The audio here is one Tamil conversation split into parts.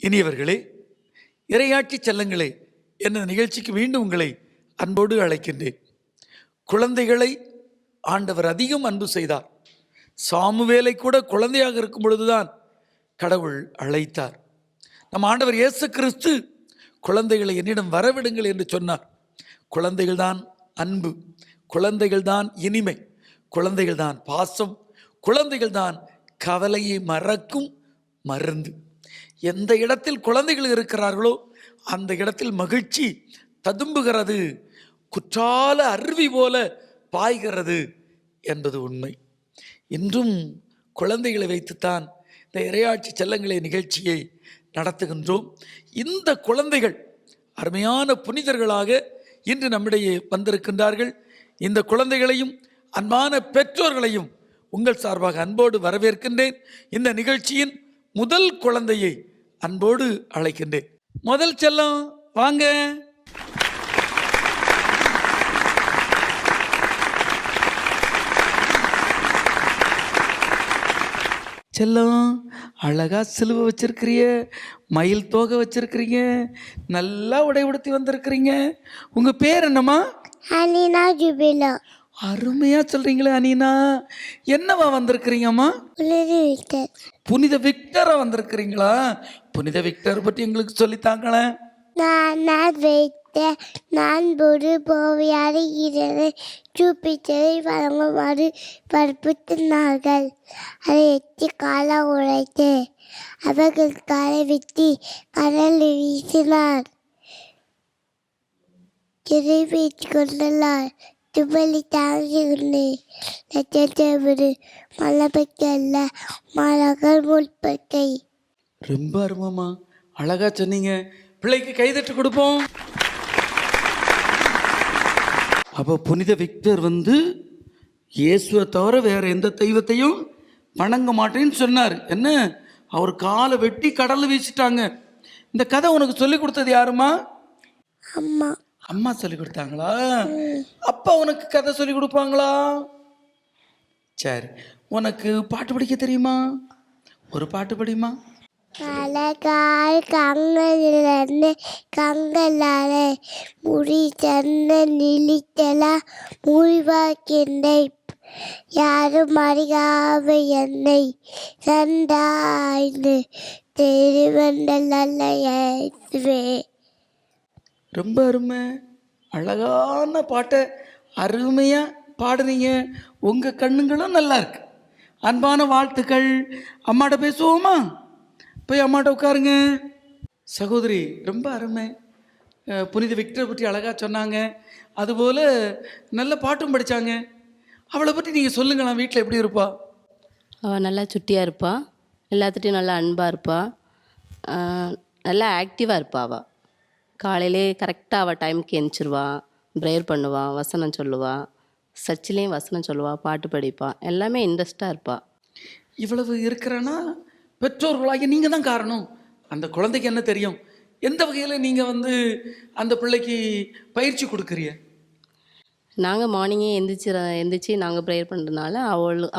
இனியவர்களே, இறையாட்சி செல்லங்களே என்ற நிகழ்ச்சிக்கு மீண்டும் உங்களை அன்போடு அழைக்கின்றேன். குழந்தைகளை ஆண்டவர் அதிகம் அன்பு செய்தார். சாமுவேலை கூட குழந்தையாக இருக்கும் பொழுதுதான் கடவுள் அழைத்தார். நம் ஆண்டவர் இயேசு கிறிஸ்து குழந்தைகளை என்னிடம் வரவிடுங்கள் என்று சொன்னார். குழந்தைகள் தான் அன்பு, குழந்தைகள் தான் இனிமை, குழந்தைகள் தான் பாசம், குழந்தைகள் தான் கவலையை மறக்கும் மருந்து. எந்த இடத்தில் குழந்தைகள் இருக்கிறார்களோ அந்த இடத்தில் மகிழ்ச்சி ததும்புகிறது, குற்றால அருவி போல பாய்கிறது என்பது உண்மை. இன்றும் குழந்தைகளை வைத்துத்தான் இந்த இறையாட்சி செல்லங்களே நிகழ்ச்சியை நடத்துகின்றோம். இந்த குழந்தைகள் அருமையான புனிதர்களாக இன்று நம்மிடையே வந்திருக்கின்றார்கள். இந்த குழந்தைகளையும் அன்பான பெற்றோர்களையும் உங்கள் சார்பாக அன்போடு வரவேற்கின்றேன். இந்த நிகழ்ச்சியின் முதல் குழந்தையை அன்போடு அழைக்கின்றேன். முதல் செல்லம் வாங்க. செல்லம், அழகா சிலுவை வச்சிருக்கிறீங்க, மயில் தோகை வச்சிருக்கிறீங்க, நல்லா உடை உடுத்தி வந்திருக்கிறீங்க. உங்க பேர் என்னம்மா? அனினா ஜுபிலா. அருமையா சொல்றீங்களே அனினா. என்னவா வந்திருக்கிறீங்கம்மா? புனித விக்டரா வந்திருக்கிறீங்களா? புனித விக்டர் பற்றி எங்களுக்கு சொல்லித்தாங்களேன். நான் ஒரு போவியாடுகிறது ஜூபிட்டரை வழங்குமாறு வற்புறுத்தினார்கள். அதை எட்டி கால உழைத்து அவர்கள் காலை வெட்டி கடலில் வீசினார். திரும்பி கொண்டுள்ளார். துபலி தாங்கி நட்சத்திர மலபக்கல்ல மலர்கள் முற்பட்டை. ரொம்ப அருமமா, அழகா சொன்னீங்க. பிள்ளைக்கு கைதட்டு கொடுப்போம். அப்போ புனித விக்டர் இயேசுவை தவிர வேற எந்த தெய்வத்தையும் வணங்க மாட்டேன்னு சொன்னார். என்ன, அவர் காலை வெட்டி கடல்ல வீசிட்டாங்க. இந்த கதை உனக்கு சொல்லி கொடுத்தது யாருமா? அம்மா. அம்மா சொல்லி கொடுத்தாங்களா? அப்பா உனக்கு கதை சொல்லி கொடுப்பாங்களா? சரி, உனக்கு பாட்டு படிக்க தெரியுமா? ஒரு பாட்டு படிமா. அழகாய் கங்களிலிருந்து கங்களாலே முடி சந்த நிலித்தலா முறிவாக்கின்றை யாரும் அறியாத என்னை சந்தாய்ந்து தெரிவண்டல்லே. ரொம்ப அருமை, அழகான பாட்டை அருமையாக பாடுறீங்க. உங்கள் கண்ணுங்களும் நல்லா இருக்கு. அன்பான வாழ்த்துக்கள். அம்மாட்ட பேசுவோமா? போய் அம்மாட்ட உட்காருங்க. சகோதரி, ரொம்ப அருமை. புனித விக்டரை பற்றி அழகாக சொன்னாங்க. அதுபோல் நல்ல பாட்டும் படித்தாங்க. அவளை பற்றி நீங்கள் சொல்லுங்களேன். வீட்டில் எப்படி இருப்பா? அவள் நல்லா சுட்டியாக இருப்பாள், எல்லாத்துட்டையும் நல்லா அன்பாக இருப்பாள், நல்லா ஆக்டிவாக இருப்பாள். அவள் காலையிலே கரெக்டாக அவள் டைமுக்கு எழுந்திரிச்சிருவாள், ப்ரேயர் பண்ணுவாள், வசனம் சொல்லுவாள், சர்ச்சிலையும் வசனம் சொல்லுவாள், பாட்டு படிப்பாள், எல்லாமே இன்ட்ரெஸ்டாக இருப்பாள். இவ்வளவு இருக்கிறன்னா பெற்றோர்களாகி நீங்கள் தான் காரணம். அந்த குழந்தைக்கு என்ன தெரியும்? எந்த வகையில் நீங்கள் அந்த பிள்ளைக்கு பயிற்சி கொடுக்குறீங்க? நாங்கள் மார்னிங்கே எந்திரிச்சு நாங்கள் ப்ரேயர் பண்ணுறதுனால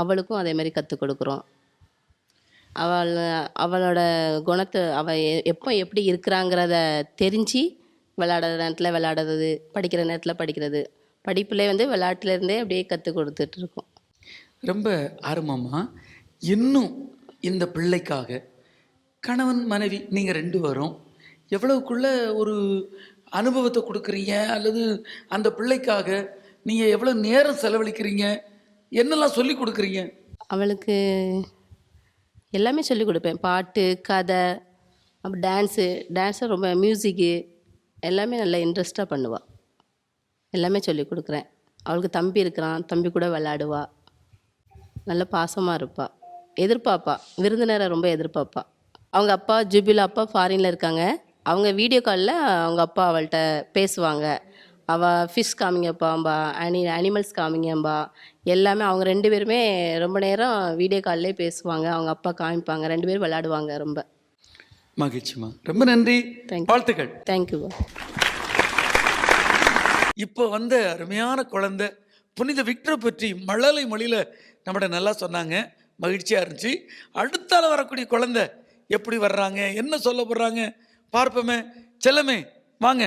அவளுக்கும் அதே மாதிரி கற்றுக் கொடுக்குறோம். அவளோட குணத்தை அவள் எப்போ எப்படி இருக்கிறாங்கிறத தெரிஞ்சு விளையாடுற நேரத்தில் விளையாடுறது, படிக்கிற நேரத்தில் படிக்கிறது, படிப்புலே விளையாட்டுலேருந்தே அப்படியே கற்றுக் கொடுத்துட்ருக்கோம். ரொம்ப ஆர்வமாக இன்னும் இந்த பிள்ளைக்காக கணவன் மனைவி நீங்கள் 2 பேரும் எவ்வளவுக்குள்ள ஒரு அனுபவத்தை கொடுக்குறீங்க, அல்லது அந்த பிள்ளைக்காக நீங்கள் எவ்வளோ நேரம் செலவழிக்கிறீங்க, என்னெல்லாம் சொல்லி கொடுக்குறீங்க? அவளுக்கு எல்லாமே சொல்லிக் கொடுப்பேன். பாட்டு, கதை, அப்புறம் டான்ஸு ரொம்ப மியூசிக்கு எல்லாமே நல்லா இன்ட்ரெஸ்டாக பண்ணுவாள். எல்லாமே சொல்லிக் கொடுக்குறேன். அவளுக்கு தம்பி இருக்கிறான், தம்பி கூட விளையாடுவா, நல்ல பாசமாக இருப்பாள், எதிர்பார்ப்பா, விருந்தினரை ரொம்ப எதிர்பார்ப்பா. அவங்க அப்பா ஜுபிலா அப்பா ஃபாரினில் இருக்காங்க. அவங்க வீடியோ காலில் அவங்க அப்பா அவள்கிட்ட பேசுவாங்க. அவள் ஃபிஷ் காமிங்கப்பாம்பா, அனிமல்ஸ் காமிங்கம்பா, எல்லாமே அவங்க 2 பேருமே ரொம்ப நேரம் வீடியோ காலிலே பேசுவாங்க. அவங்க அப்பா காமிப்பாங்க, 2 பேரும் விளையாடுவாங்க. ரொம்ப மகிழ்ச்சிமா, ரொம்ப நன்றி, வாழ்த்துக்கள். தேங்க்யூ. இப்போ அருமையான குழந்தை புனித விக்டரை பற்றி மழலை மொழியில் நம்மகிட்ட நல்லா சொன்னாங்க, மகிழ்ச்சியாக இருந்துச்சு. அடுத்தால வரக்கூடிய குழந்தை எப்படி வர்றாங்க, என்ன சொல்ல போறாங்க பார்ப்போமே. செல்லமே வாங்க.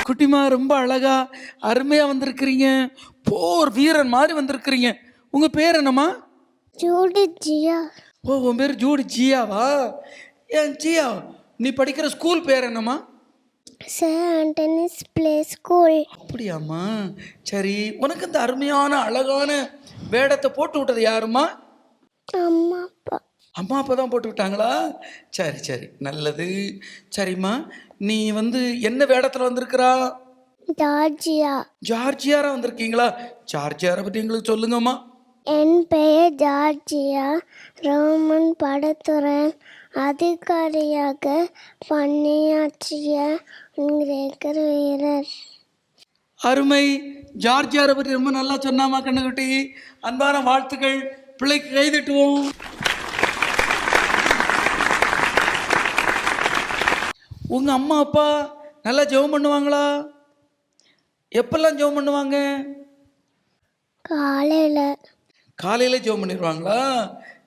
குட்டிமா ரொம்ப அழகா அருமையா வந்திருக்கிறீங்க. போர் வீரன் மாதிரி வந்திருக்கிறீங்க. உங்க பேர் என்னம்மா? ஜூடி ஜியா. ஓ, உன் பேர் ஜூடி ஜியாவா? ஏன் ஜியா, நீ படிக்கிற ஸ்கூல் பேர் என்னம்மா? Sir Anthony's play school. அப்படியாம்மா, சரி. உனக்கு இந்த அருமையான அழகான வேடத்தை போட்டு விட்டது யாருமா? அம்மா அப்பா. அம்மா அப்பா தான் போட்டு விட்டாங்களா? சரி சரி, நல்லது. சரிம்மா, நீ என்ன வேடத்தில் வந்திருக்கிறா? ஜார்ஜியா. ஜார்ஜியாரா வந்திருக்கீங்களா? ஜார்ஜியாரை பற்றி எங்களுக்கு சொல்லுங்கம்மா. என் பெயர் ஜார்ஜியா. ரோமன் படத்துறை அதிகாரியாக பணியாற்றிய கிரேக்க வீரர். அருமை. ஜார்ஜியாரை பற்றி ரொம்ப நல்லா சொன்னாமா கண்ணுக்குட்டி. அன்பான வாழ்த்துக்கள். பிள்ளைக்கு கைதட்டுவோம். உங்க அம்மா அப்பா நல்லா ஜெபம் பண்ணுவாங்களா? எப்பெல்லாம் ஜெபம் பண்ணுவாங்க? காலையில் ஜெபம் பண்ணிடுவாங்களா?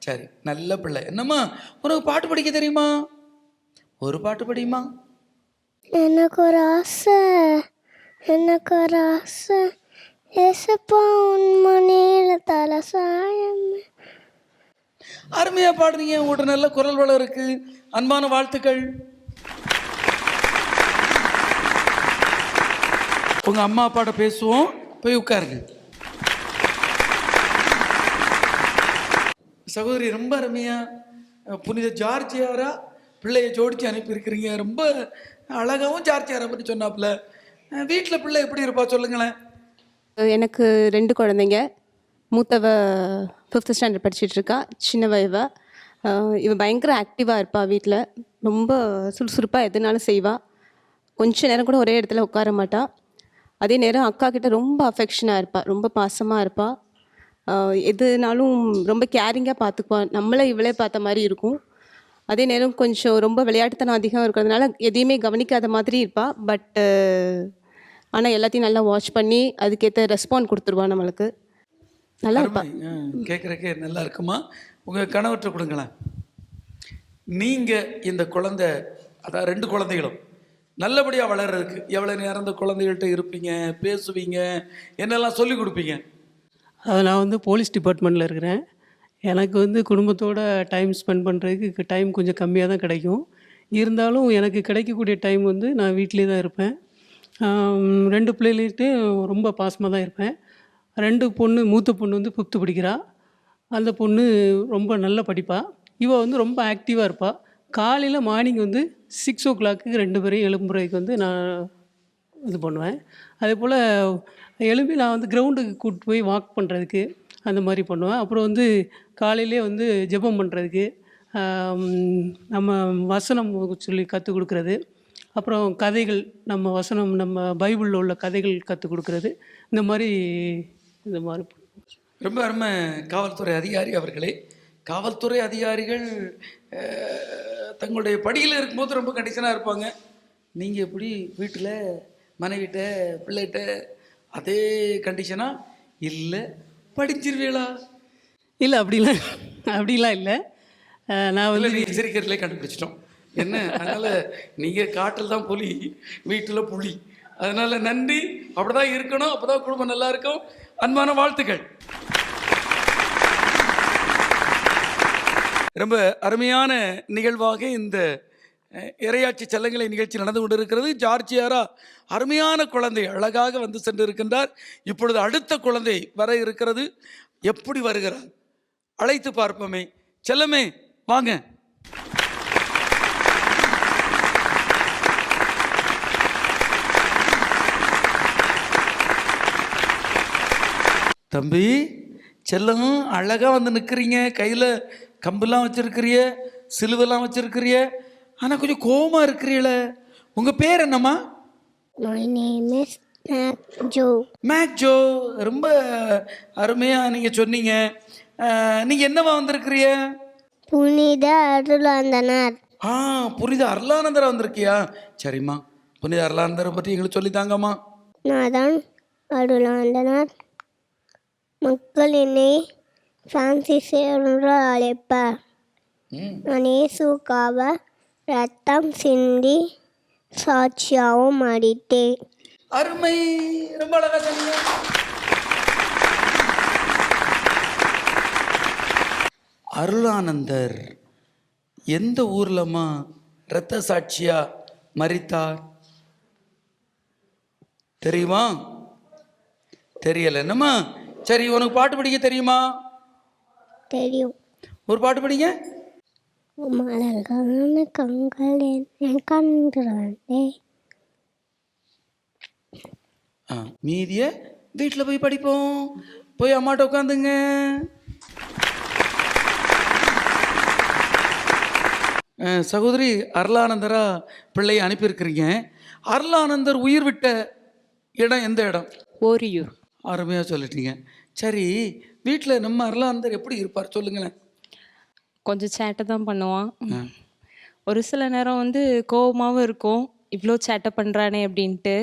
சரி, நல்ல பிள்ளை. என்னம்மா, உனக்கு பாட்டு படிக்க தெரியுமா? ஒரு பாட்டு படியுமா? எனக்கு ஒரு ஆசை, எனக்கு ஒரு ஆசை, ஏசப்பா உன்மணியில தலை சாயம். அருமையா பாடுறீங்க. உங்கள்கிட்ட நல்ல குரல் வளம் இருக்கு. அன்பான வாழ்த்துக்கள். உங்க அம்மா அப்பாட்ட பேசுவோம். போய் உட்காருங்க. சகோதரி, ரொம்ப அருமையா புனித ஜார்ஜியாரா பிள்ளையை ஜோடிச்சு அனுப்பியிருக்கிறீங்க. ரொம்ப அழகாகவும் ஜார்ஜியாரை பற்றி சொன்னாப்புல. வீட்டில் பிள்ளை எப்படி இருப்பா சொல்லுங்களேன். எனக்கு 2 குழந்தைங்க. மூத்தவ 5th ஸ்டாண்டர்ட் படிச்சுட்டு இருக்கா. சின்னவ இவ பயங்கர ஆக்டிவாக இருப்பா. வீட்டில் ரொம்ப சுறுசுறுப்பாக எதுனாலும் செய்வா. கொஞ்ச நேரம் கூட ஒரே இடத்துல உட்கார மாட்டா. அதே நேரம் அக்கா கிட்ட ரொம்ப அஃபெக்ஷனாக இருப்பா, ரொம்ப பாசமாக இருப்பா. எதுனாலும் ரொம்ப கேரிங்காக பார்த்துக்குவா. நம்மளை இவளே பார்த்த மாதிரி இருக்கும். அதே நேரம் கொஞ்சம் ரொம்ப விளையாட்டுத்தனம் அதிகம் இருக்கிறதுனால எதையுமே கவனிக்காத மாதிரி இருப்பா. பட் ஆனால் எல்லாத்தையும் நல்லா வாட்ச் பண்ணி அதுக்கேற்ற ரெஸ்பாண்ட் கொடுத்துருவா நம்மளுக்கு. நல்லா இருப்பா. கேட்குறக்கே நல்லா இருக்குமா? உங்கள் கணவர்கிட்ட கொடுங்களேன். நீங்கள் இந்த குழந்தை, அதான் 2 குழந்தைகளும் நல்லபடியாக வளர்றதுக்கு எவ்வளோ நேரம் இந்த குழந்தைகள்கிட்ட இருப்பீங்க, பேசுவீங்க, என்னெல்லாம் சொல்லி கொடுப்பீங்க? நான் போலீஸ் டிபார்ட்மெண்ட்டில் இருக்கிறேன். எனக்கு குடும்பத்தோட டைம் ஸ்பெண்ட் பண்ணுறதுக்கு டைம் கொஞ்சம் கம்மியாக தான் கிடைக்கும். இருந்தாலும் எனக்கு கிடைக்கக்கூடிய டைம் நான் வீட்டிலே தான் இருப்பேன். 2 பிள்ளைகள்கிட்ட ரொம்ப பாசமாக தான் இருப்பேன். 2 பொண்ணு, மூத்த பொண்ணு 5th படிக்கிறா. அந்த பொண்ணு ரொம்ப நல்லா படிப்பா. இவ ரொம்ப ஆக்டிவாக இருப்பா. காலையில் மார்னிங் 6 o'clock 2 பேரையும் எழுப்புறதுக்கு நான் இது பண்ணுவேன். அதே போல் எழுப்பி நான் கிரவுண்டுக்கு கூப்பிட்டு போய் வாக் பண்ணுறதுக்கு அந்த மாதிரி பண்ணுவேன். அப்புறம் காலையிலே ஜெபம் பண்ணுறதுக்கு, நம்ம வசனம் சொல்லி கற்றுக் கொடுக்குறது, அப்புறம் கதைகள், நம்ம வசனம், நம்ம பைபிளில் உள்ள கதைகள் கற்றுக் கொடுக்குறது, இந்த மாதிரி ரொம்ப அருமை. காவல்துறை அதிகாரி அவர்களே, காவல்துறை அதிகாரிகள் தங்களுடைய படியில் இருக்கும்போது ரொம்ப கண்டிஷனாக இருப்பாங்க. நீங்கள் எப்படி வீட்டில் மனைவிட்ட பிள்ளைகிட்ட அதே கண்டிஷனா? இல்லை, படிச்சிருவீங்களா? இல்லை, அப்படிலாம் இல்லை. நான் நீங்கள் சிரிக்கிறதுலே கண்டுபிடிச்சிட்டோம் என்ன. அதனால் நீங்கள் காட்டில் தான் புலி, வீட்டில் புலி. அதனால் நன்றி. அப்படி தான் இருக்கணும். அப்போ தான் குடும்பம் நல்லா இருக்கும். அன்பான வாழ்த்துக்கள். ரொம்ப அருமையான நிகழ்வாக இந்த இறையாட்சி செல்லங்களை நிகழ்ச்சி நடந்து கொண்டிருக்கிறது. ஜார்ஜியாரா அருமையான குழந்தை, அழகாக சென்று இருக்கின்றார். இப்பொழுது அடுத்த குழந்தை வர இருக்கிறது. எப்படி வருகிறார் அழைத்து பார்ப்போமே. செல்லமே வாங்க. தம்பி செல்லம், அழகா நிற்கிறீங்க. கையில் கம்பெல்லாம் வச்சிருக்கிறிய, சிலுவெல்லாம் வச்சிருக்கிறிய. ஆனால் கொஞ்சம் கோவமா இருக்கிறீங்கள. உங்கள் பேர் என்னம்மா? My name is மேக்ஜோ. மேக்ஜோ, ரொம்ப அருமையாக நீங்கள் சொன்னீங்க. நீங்கள் என்னவா வந்திருக்கிறிய? புனித அருளாந்தனர். புனித அருளானந்தரை வந்திருக்கியா? சரிம்மா, புனித அருளானந்தரை பற்றி எங்களுக்கு சொல்லித்தாங்கம்மா. நான் தான் அருளாந்தனர். மக்கள் என்னை பிரான்சிஸ் என்று அழைப்பார். நான் இயேசுக்காக ரத்தம் சிந்தி சாட்சியாகவும் அடித்தேன். அருமை, ரொம்ப அழகா சொன்னீங்க. அருளானந்தர் எந்த ஊர்லம்மா இரத்த சாட்சியா மரித்தார் தெரியுமா? தெரியல என்னம்மா? சரி, உனக்கு பாட்டு படிக்க தெரியுமா? தெரியும். ஒரு பாட்டு படிங்க. அழகான கண்கள் என் கண்களே. மீதிய வீட்டில் போய் படிப்போம். போய் அம்மாட்ட உட்காந்துங்க. சகோதரி அருளானந்தரா பிள்ளையை அனுப்பியிருக்கிறீங்க. அருளானந்தர் உயிர் விட்ட இடம் எந்த இடம்? ஓரியூர். அருமையாக சொல்லிட்டீங்க. சரி, வீட்டில் நம்ம அருளானந்தர் எப்படி இருப்பார் சொல்லுங்களேன். கொஞ்சம் சேட்டை தான் பண்ணுவான். ஒரு சில நேரம் வந்து கோவமாகவும் இருக்கும், இவ்வளோ சேட்டை பண்ணுறானே அப்படின்ட்டு.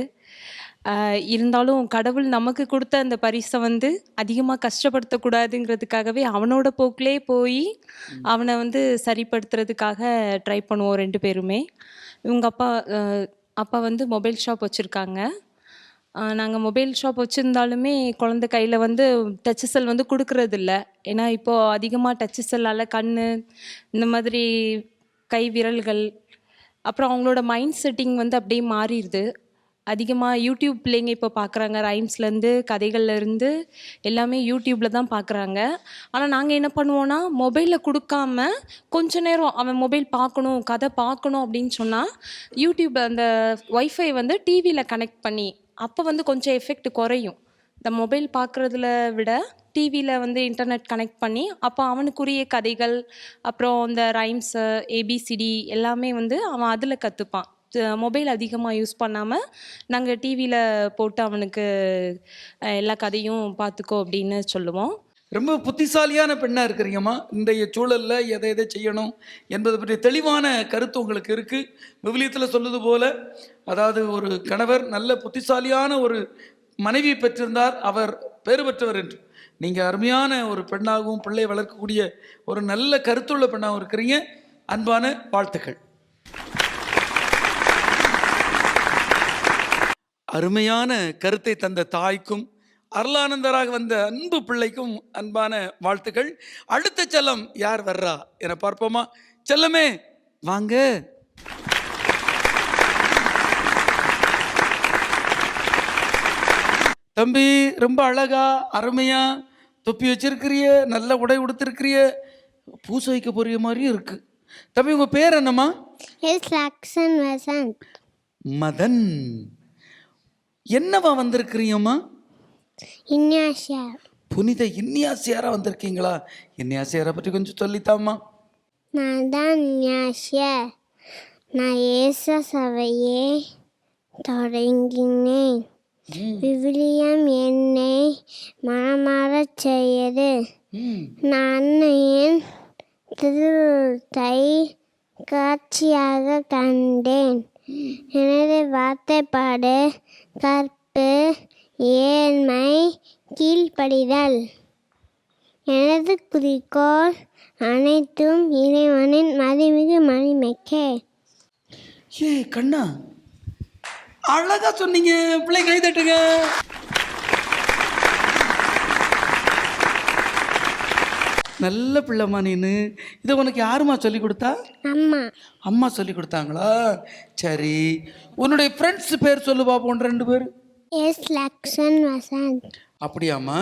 இருந்தாலும் கடவுள் நமக்கு கொடுத்த அந்த பரிசை வந்து அதிகமாக கஷ்டப்படுத்தக்கூடாதுங்கிறதுக்காகவே அவனோட போக்கிலே போய் அவனை வந்து சரிப்படுத்துறதுக்காக ட்ரை பண்ணுவோம் 2 பேருமே. இவங்க அப்பா வந்து மொபைல் ஷாப் வச்சுருக்காங்க. நாங்கள் மொபைல் ஷாப் வச்சுருந்தாலுமே குழந்தை கையில் வந்து டச்சு செல் வந்து கொடுக்கறதில்ல. ஏன்னா இப்போது அதிகமாக டச்சு செல்லால் கண் இந்த மாதிரி கை விரல்கள், அப்புறம் அவங்களோட மைண்ட் செட்டிங் வந்து அப்படியே மாறிடுது. அதிகமாக யூடியூப் பிள்ளைங்க இப்போ பார்க்குறாங்க. ரைம்ஸ்லேருந்து கதைகள்லேருந்து எல்லாமே யூடியூப்பில் தான் பார்க்குறாங்க. ஆனால் நாங்கள் என்ன பண்ணுவோன்னா, மொபைலில் கொடுக்காம கொஞ்ச நேரம் அவன் மொபைல் பார்க்கணும், கதை பார்க்கணும் அப்படின்னு சொன்னால் யூடியூப் அந்த ஒய்ஃபை வந்து டிவியில் கனெக்ட் பண்ணி, அப்போ வந்து கொஞ்சம் எஃபெக்ட் குறையும். இந்த மொபைல் பார்க்குறதுல விட டிவியில் வந்து இன்டர்நெட் கனெக்ட் பண்ணி அப்போ அவனுக்குரிய கதைகள், அப்புறம் இந்த ரைம்ஸு, ஏபிசிடி எல்லாமே வந்து அவன் அதில் கற்றுப்பான். மொபைல் அதிகமாக யூஸ் பண்ணாமல் நாங்கள் டிவியில் போட்டு அவனுக்கு எல்லா கதையும் பார்த்துக்கோ அப்படின்னு சொல்லுவோம். ரொம்ப புத்திசாலியான பெண்ணாக இருக்கிறீங்கம்மா. இன்றைய சூழலில் எதை எதை செய்யணும் என்பதை பற்றி தெளிவான கருத்து உங்களுக்கு இருக்குது. விவிலியத்தில் சொல்லுது போல, அதாவது ஒரு கணவர் நல்ல புத்திசாலியான ஒரு மனைவி பெற்றிருந்தார், அவர் பேறு பெற்றவர் என்று. நீங்கள் அருமையான ஒரு பெண்ணாகவும் பிள்ளை வளர்க்கக்கூடிய ஒரு நல்ல கருத்துள்ள பெண்ணாகவும் இருக்கிறீங்க. அன்பான வாழ்த்துக்கள். அருமையான கருத்தை தந்த தாய்க்கும் அருளானந்தராக வந்த அன்பு பிள்ளைக்கும் அன்பான வாழ்த்துக்கள். அடுத்த செல்லம் யார் வர்றா என பார்ப்போமா? செல்லமே வாங்க. தம்பி, ரொம்ப அழகா அருமையா தொப்பி வச்சிருக்கிறிய, நல்ல உடை உடுத்திருக்கிறிய, பூசை வைக்க போறிய மாதிரியும் இருக்கு. தம்பி, உங்க பேர் என்னம்மா? மதன். என்னவா வந்திருக்கிறீங்கம்மா? புனித இன்யாசியாரா வந்திருக்கீங்களா? இன்யாசியாரை பற்றி கொஞ்சம் சொல்லித்தாம்மா. நான் தான் இன்யாசியார். நான் இயேசு சபையை தொடங்கினேன். விவிலியம் என்னை மனமாறச் செய்யது. நான் என் திருத்தை காட்சியாக கண்டேன். எனது வார்த்தைப்பாடு கற்பு, ஏழ்மை, கீழ்ப்படிதல். எனது குறிக்கோள் அனைத்தும் இறைவனின் மதிமிகு மகிமைக்கே. ஏ கண்ணா, அழகா சொன்னீங்க. பிள்ளை கை தட்டுங்க. நல்ல பிள்ளைம்மா நீனு. இதை உனக்கு யாருமா சொல்லி கொடுத்தா? அம்மா. அம்மா சொல்லி கொடுத்தாங்களா? சரி, உன்னுடைய ஃப்ரெண்ட்ஸ் பேர் சொல்லு பாப்போம். 2 பேர். எஸ் லக்ஷன் வசந்த். அப்படியாம்மா?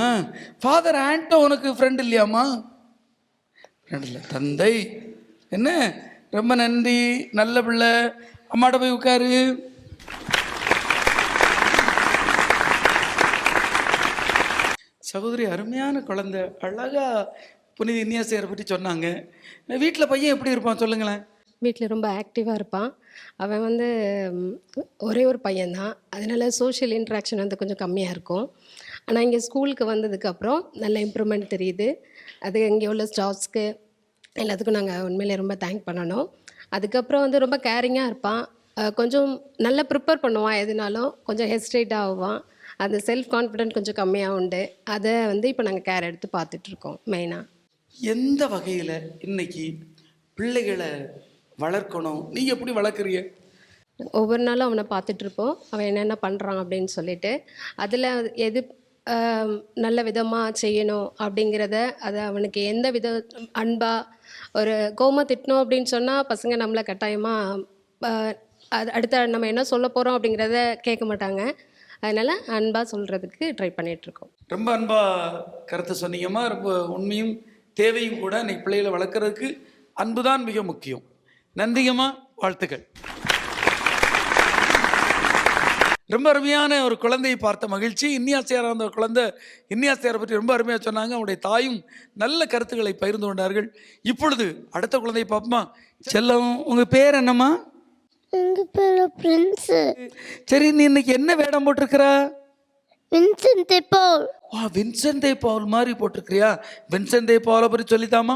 ஃபாதர் ஆண்டோ உனக்கு ஃப்ரெண்ட் இல்லையாம்மா? ஃப்ரெண்ட் இல்லை, தந்தை. என்ன, ரொம்ப நன்றி, நல்ல பிள்ளை. அம்மாட்ட போய் உட்காரு. சகோதரி அருமையான குழந்தை, அழகா புனித இன்யாசியாரை பற்றி சொன்னாங்க. வீட்டில் பையன் எப்படி இருப்பான் சொல்லுங்களேன். வீட்டில் ரொம்ப ஆக்டிவாக இருப்பான். அவன் வந்து ஒரே ஒரு பையன்தான், அதனால் சோஷியல் இன்ட்ராக்ஷன் வந்து கொஞ்சம் கம்மியாக இருக்கும். ஆனால் இங்கே ஸ்கூலுக்கு வந்ததுக்கப்புறம் நல்ல இம்ப்ரூவ்மெண்ட் தெரியுது. அது இங்கே உள்ள ஸ்டாஃப்ஸ்க்கு எல்லாத்துக்கும் நாங்கள் உண்மையிலே ரொம்ப தேங்க் பண்ணணும். அதுக்கப்புறம் வந்து ரொம்ப கேரிங்காக இருப்பான். கொஞ்சம் நல்லா ப்ரிப்பேர் பண்ணுவான். எதுனாலும் கொஞ்சம் ஹெசிடேட் ஆகுவான். அந்த செல்ஃப் கான்ஃபிடென்ட் கொஞ்சம் கம்மியாக உண்டு. அதை வந்து இப்போ நாங்கள் கேர் எடுத்து பார்த்துட்ருக்கோம் மெயினாக. எந்த வகையில் இன்னைக்கு பிள்ளைகளை வளர்க்கணும், நீங்கள் எப்படி வளர்க்குறீங்க? ஒவ்வொரு நாளும் அவனை பார்த்துட்ருப்போம், அவன் என்னென்ன பண்ணுறான் அப்படின்னு சொல்லிட்டு. அதில் எது நல்ல விதமாக செய்யணும் அப்படிங்கிறத, அதை அவனுக்கு எந்த வித அன்பாக ஒரு கோமா திட்டணும் அப்படின்னு சொன்னால் பசங்க நம்மளை கட்டாயமாக அது அடுத்த நம்ம என்ன சொல்ல போகிறோம் அப்படிங்கிறத கேட்க மாட்டாங்க. அதனால் அன்பாக சொல்கிறதுக்கு ட்ரை பண்ணிகிட்ருக்கோம். ரொம்ப அன்பாக கருத்து சொன்னீங்கம்மா. ரொம்ப உண்மையும் தேவையும் கூட. இன்னைக்கு பிள்ளைகளை வளர்க்குறதுக்கு அன்பு தான் மிக முக்கியம். நன்றிங்கம்மா, வாழ்த்துக்கள். ரொம்ப அருமையான ஒரு குழந்தையை பார்த்த மகிழ்ச்சி. இன்னியாசையார் அந்த குழந்தை இன்னியாசையாரை பற்றி ரொம்ப அருமையாக சொன்னாங்க. அவருடைய தாயும் நல்ல கருத்துக்களை பகிர்ந்து கொண்டார்கள். இப்பொழுது அடுத்த குழந்தையை பார்ப்போமா? செல்லம், உங்கள் பேர் என்னம்மா? எங்கள் பேர் பிரின்ஸு. சரி, நீ இன்னைக்கு என்ன வேடம் போட்டிருக்கிற? வின்சென்ட் பவுல். வா, வின்சென்ட் பவுல் மாதிரி போட்டிருக்கிறியா? வின்சென்ட் பவுலை பற்றி சொல்லித்தாமா.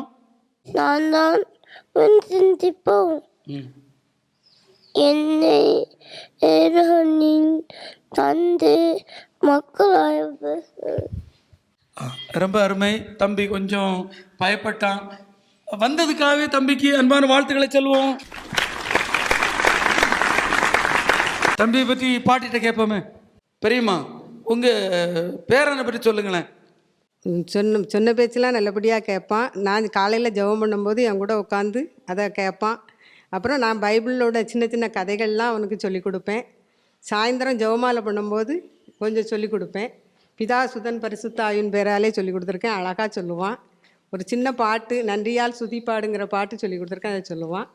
நான் தான் வின்சென்ட் பவுல். என்னை ஏரோனின் தந்து மக்களாய். ரொம்ப அருமை. தம்பி கொஞ்சம் பயப்பட்டான். வந்ததுக்காகவே தம்பிக்கு அன்பான வாழ்த்துக்களை சொல்லுவோம். தம்பியை பற்றி பாட்டிகிட்ட கேட்போமே. பெரியம்மா, உங்கள் பேரனை பற்றி சொல்லுங்களேன். சொன்ன பேச்செலாம் நல்லபடியாக கேட்பான். நான் காலையில் ஜெபம் பண்ணும்போது என் கூட உட்காந்து அதை கேட்பான். அப்புறம் நான் பைபிளோட சின்ன சின்ன கதைகள்லாம் அவனுக்கு சொல்லிக் கொடுப்பேன். சாயந்தரம் ஜெபமாலை பண்ணும்போது கொஞ்சம் சொல்லிக் கொடுப்பேன். பிதா சுதன் பரிசுத்த ஆவியின் பேராலே சொல்லிக் கொடுத்துருக்கேன். அழகாக சொல்லுவான். ஒரு சின்ன பாட்டு, நன்றியால் சுதிப்பாடுங்கிற பாட்டு சொல்லிக் கொடுத்துருக்கேன், அதை சொல்லுவான்.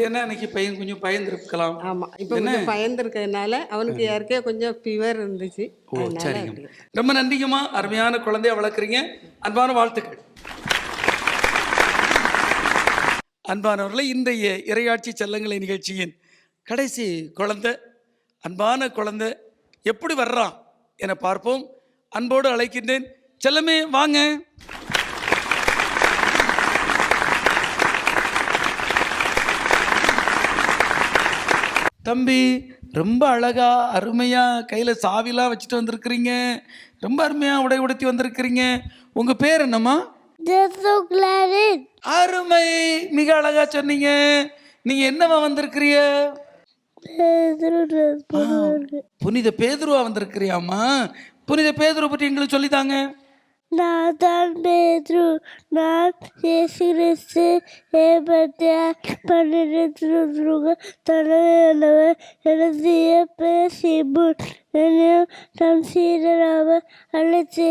ஏன்னா இன்னைக்கு பையன் கொஞ்சம் பயந்துருக்கலாம். ஆமாம், இப்போ கொஞ்சம் பயந்துருக்கிறதுனால அவனுக்கு யாருக்கே கொஞ்சம் ஃபீவர் இருந்துச்சு. சரிங்க, ரொம்ப நன்றிங்கம்மா. அருமையான குழந்தைய வளர்க்குறீங்க. அன்பான வாழ்த்துக்கள். அன்பானவர்களை, இன்றைய இறையாட்சி செல்லங்களை நிகழ்ச்சியின் கடைசி குழந்தை, அன்பான குழந்தை எப்படி வர்றான் என பார்ப்போம். அன்போடு அழைக்கின்றேன். செல்லமே, வாங்க. தம்பி, ரொம்ப அழகா அருமையா கையில் சாவிலாம் வச்சுட்டு வந்திருக்கிறீங்க. ரொம்ப அருமையா உடை உடுத்தி வந்திருக்கிறீங்க. உங்க பேர் என்னம்மா? அருமை, மிக அழகா சொன்னீங்க. நீங்க என்னவா வந்திருக்கிறீங்க? புனித பேதுருவா வந்திருக்கிறியாமா? புனித பேதுருவை பற்றி எங்களுக்கு சொல்லித்தாங்க. நான் தான் பேதுரு. நான் இயேசு கிறிஸ்து ஏற்பட்ட 12 தலைவர் எழுதிய பேசிபுன் என்னையும் தம் சீடராக அழைத்து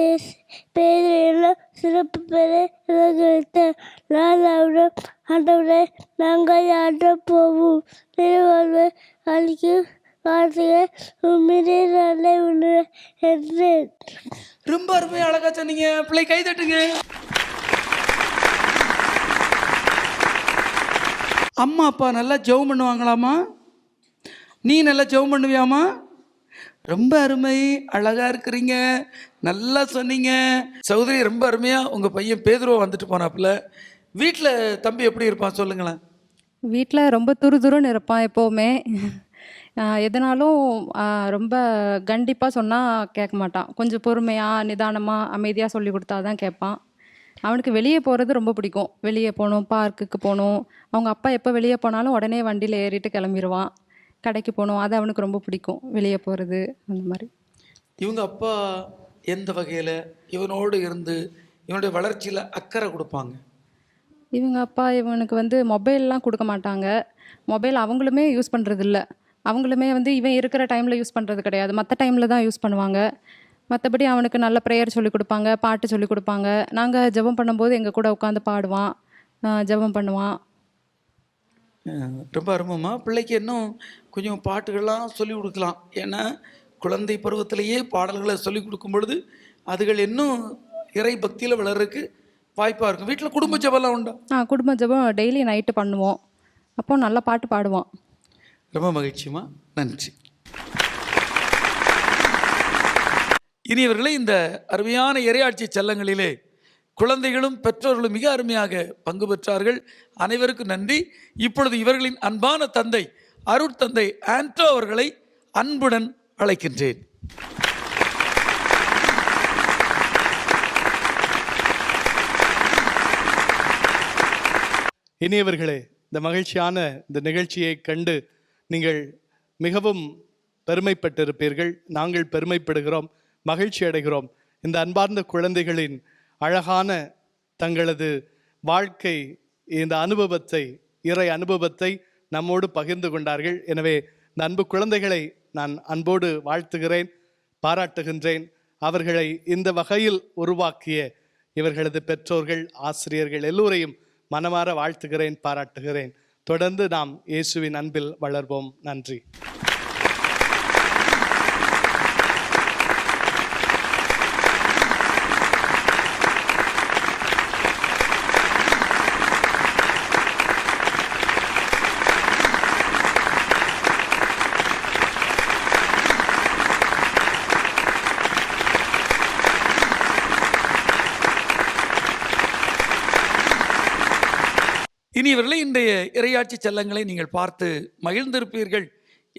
பேதுரு எல்லாம் சிறப்பு பெற இலக்கழித்த நான் அவரிடம், ஆண்டவரே, நாங்கள் யார்கிட்ட போவோம்? நிறைவாழ்வை அளிக்கும் வார்த்தைகள் உண்மையிலே நல்ல உணவு என்றேன். ரொம்ப அருமையா அழகா சொன்னீங்க. பிள்ளை கை தட்டுங்க. அம்மா அப்பா நல்லா ஜெபம் பண்ணுவாங்களாமா? நீ நல்லா ஜெபம் பண்ணுவியாமா? ரொம்ப அருமை, அழகா இருக்கிறீங்க, நல்லா சொன்னீங்க. சகோதரி, ரொம்ப அருமையா உங்க பையன் பேதுருவா வந்துட்டு போனாப்புல. வீட்டில் தம்பி எப்படி இருப்பான் சொல்லுங்களேன். வீட்டில் ரொம்ப துருதுருன்னு இருப்பான் எப்போவுமே. எதனாலும் ரொம்ப கண்டிப்பாக சொன்னால் கேட்க மாட்டான். கொஞ்சம் பொறுமையாக நிதானமாக அமைதியாக சொல்லி கொடுத்தா தான் கேட்பான். அவனுக்கு வெளியே போகிறது ரொம்ப பிடிக்கும். வெளியே போகணும், பார்க்குக்கு போகணும். அவங்க அப்பா எப்போ வெளியே போனாலும் உடனே வண்டியில் ஏறிட்டு கிளம்பிடுவான். கடைக்கு போகணும், அது அவனுக்கு ரொம்ப பிடிக்கும், வெளியே போகிறது அந்த மாதிரி. இவங்க அப்பா எந்த வகையில் இவனோடு இருந்து இவனுடைய வளர்ச்சியில் அக்கறை கொடுப்பாங்க? இவங்க அப்பா இவனுக்கு மொபைல்லாம் கொடுக்க மாட்டாங்க. மொபைல் அவங்களுமே யூஸ் பண்ணுறதில்ல. அவங்களுமே இவன் இருக்கிற டைமில் யூஸ் பண்ணுறது கிடையாது, மற்ற டைமில் தான் யூஸ் பண்ணுவாங்க. மற்றபடி அவனுக்கு நல்ல ப்ரேயர் சொல்லிக் கொடுப்பாங்க, பாட்டு சொல்லிக் கொடுப்பாங்க. நாங்கள் ஜெபம் பண்ணும்போது எங்கள் கூட உட்காந்து பாடுவான், ஜெபம் பண்ணுவான். ரொம்ப அருமமா. பிள்ளைக்கு இன்னும் கொஞ்சம் பாட்டுகள்லாம் சொல்லிக் கொடுக்கலாம். ஏன்னா குழந்தை பருவத்திலேயே பாடல்களை சொல்லிக் கொடுக்கும் பொழுது அதுகள் இன்னும் இறை பக்தியில் வளர்றதுக்கு வாய்ப்பாக இருக்கும். வீட்டில் குடும்ப ஜெபம்லாம் உண்டா? குடும்ப ஜெபம் டெய்லி நைட்டு பண்ணுவோம். அப்போது நல்ல பாட்டு பாடுவான். ரொம்ப மகிழ்ச்சிமா, நன்றி. இனியவர்களே, இந்த அருமையான இறையாட்சி செல்லங்களிலே குழந்தைகளும் பெற்றோர்களும் மிக அருமையாக பங்கு பெற்றார்கள். அனைவருக்கும் நன்றி. இப்பொழுது இவர்களின் அன்பான தந்தை அருட்தந்தை ஆண்டோ அவர்களை அன்புடன் அழைக்கின்றேன். இனியவர்களே, இந்த மகிழ்ச்சியான இந்த நிகழ்ச்சியை கண்டு நீங்கள் மிகவும் பெருமைப்பட்டிருப்பீர்கள். நாங்கள் பெருமைப்படுகிறோம், மகிழ்ச்சி அடைகிறோம். இந்த அன்பார்ந்த குழந்தைகளின் அழகான தங்களது வாழ்க்கை இந்த அனுபவத்தை, இறை அனுபவத்தை நம்மோடு பகிர்ந்து கொண்டார்கள். எனவே இந்த அன்பு குழந்தைகளை நான் அன்போடு வாழ்த்துகிறேன், பாராட்டுகின்றேன். அவர்களை இந்த வகையில் உருவாக்கிய இவர்களது பெற்றோர்கள், ஆசிரியர்கள் எல்லோரையும் மனமாற வாழ்த்துகிறேன், பாராட்டுகிறேன். தொடர்ந்து நாம் இயேசுவின் அன்பில் வளர்வோம். நன்றி. இனியவர்களே, இன்றைய இறையாட்சி செல்லங்களை நீங்கள் பார்த்து மகிழ்ந்திருப்பீர்கள்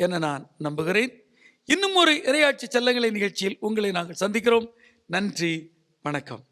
என நான் நம்புகிறேன். இன்னும் ஒரு இறையாட்சி செல்லங்களை நிகழ்ச்சியில் உங்களை நாங்கள் சந்திக்கிறோம். நன்றி, வணக்கம்.